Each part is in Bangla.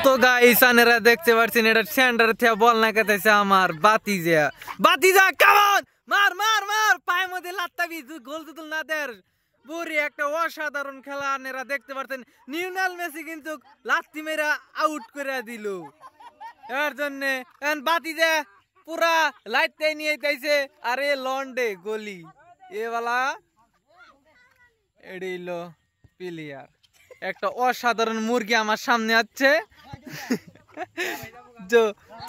তো গাইস আনেরা দেখতে পাচ্ছেন এটা সেন্টার থেকে বল না কাটাইছে আমার বাতিজা কামন মার মার মার পায়ের মধ্যে লাত্তাবি গোল তুল না দের বুড়ি একটা অসাধারণ খেলা আনেরা দেখতে পাচ্ছেন লিওনেল মেসি কিন্তু লাত্তি মেরা আউট করে দিল এর জন্য বাতিজা পুরা লাইটটা নিয়ে যাইছে আরে লন্ডে গলি এবালা এড়িলো প্লেয়ার একটা অসাধারণ মুরগি আমার সামনে আছে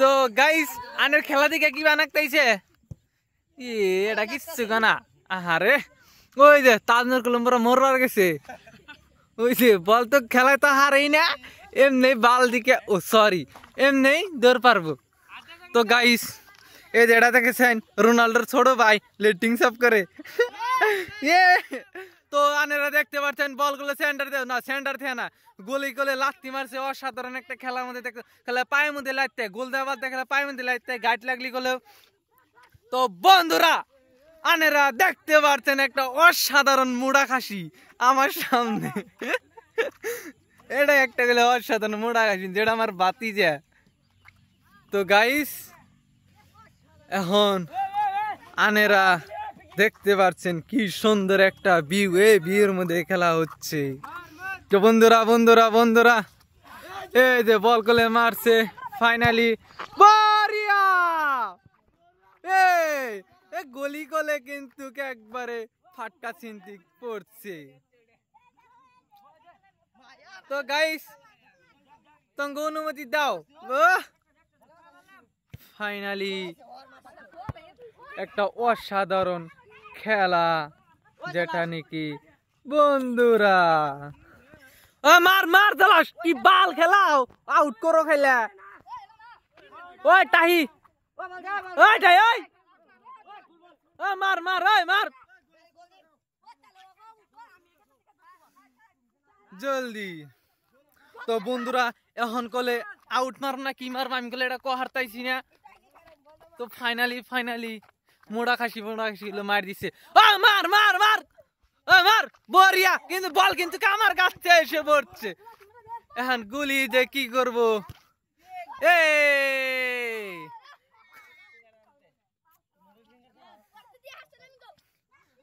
তো গাইস আনের খেলা দিকে কি বানাইছে এটা কিচ্ছু না আহারে ওই যে তাজনুর কলম্বরা মরবার গেছে ওই যে বল তো খেলায় তো হারেই না এমনি বাল দিকে ও সরি এমনি দৌড় পারবো তো গাইস এই যে এটা দেখেছেন রোনাল্ডোর ছোট ভাই লেটিং সব করে তো আনেরা দেখতে পাচ্ছেন বলগুলো সেন্টার দেও না সেন্টার থেকে না গোলি গোলে লাত্তি মারছে অসাধারণ একটা খেলার মধ্যে দেখতে খেলা পায়ের মধ্যে লাগতে গোল দেওয়া বলতে খেলা পায়ের মধ্যে লাগতে গাইড লাগলি গেলেও তো বন্ধুরা আনেরা দেখতে পাচ্ছেন একটা অসাধারণ মুড়া খাসি আমার সামনে এটা একটা গেলে অসাধারণ মুড়া খাসি যেটা আমার বাতিজা তো গাইস এখন আনেরা দেখতে পাচ্ছেন কি সুন্দর একটা ভিউ এই ভিউর মধ্যে খেলা হচ্ছে তো বন্ধুরা বন্ধুরা বন্ধুরা এই যে বল কোলে মারছে ফাইনালি বারিয়া এই গলি কোলে কিন্তু একবারে ফাটকা চিন্তি পড়ছে তো গাইস তোমাকে অনুমতি দাও ফাইনালি একটা অসাধারণ খেলা যেটা নাকি বন্ধুরা মার মার দলাস কি বাল খেলাও আউট করো খেলা ওই টাহি ওই টাই ওই মার মার ওই মার জলদি তো বন্ধুরা এখন কলে আউট মার না কি মারব আমি কলে এটা কহারতাইছি না তো ফাইনালি মোড়া খাসি মার দিছে মার মার মার মার বরিয়া কিন্তু বল কিন্তু আমার কাছে এসে পড়ছে এখন গুলি দিয়ে কি করব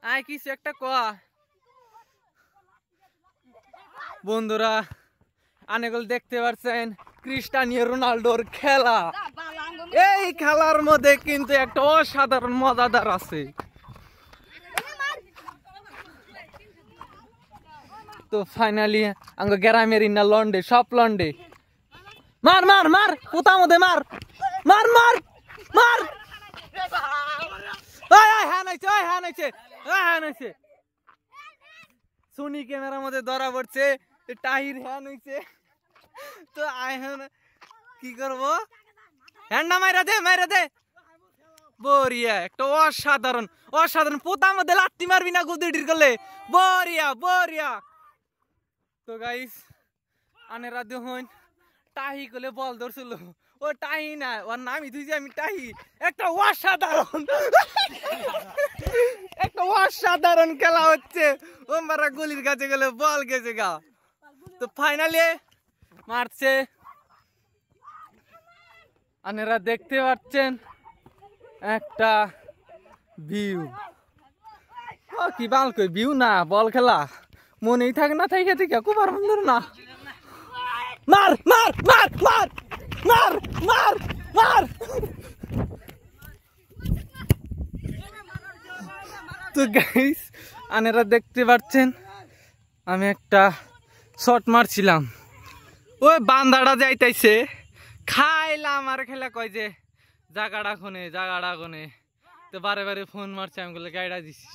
আয় কিছু একটা কয়া বন্ধুরা আনেগুলো দেখতে পাচ্ছেন ক্রিস্টিয়ানো রোনাল্ডোর খেলা এই খেলার মধ্যে কিন্তু একটা অসাধারণ মজাদার আছে তো ফাইনালি আঙ্গ গ্রামের ইন্না লন্ডে সব লন্ডে মার মার মার কোথা মধ্যে মার মার মার মার সোনি ক্যামেরার মধ্যে ধরা পড়ছে টাহির হ্যান হইছে তো আইহন কি করবো হ্যান্ডা মাইরা দে বরিয়া একটা অসাধারণ পোতার মধ্যে লাত্তি মারবি না গুদিটির করলে বরিয়া তো গাইস আনেরা দেখুন টাহি করলে বল ধরছিল ও টাহি না ওর নামই তুই যে আমি টাহি একটা অসাধারণ খেলা হচ্ছে ও মারা গলির কাছে গেলে বল গেছে গা তো ফাইনালি মারছে আনেরা দেখতে পাচ্ছেন একটা ভিউ কি বাল কই ভিউ না বল খেলা মনেই থাকে না থাকে থেকে খুব আনন্দ না মার মার মার মার মার মার মার তো গাইস আনেরা দেখতে পাচ্ছেন আমি একটা শট মারছিলাম ওই বান্দাটা যাইতাইছে খাইলাম আর খেলা কয় যে জাগাড়া কোনে তো বারে বারে ফোন মারছে আমি বলে গাইডা দিছি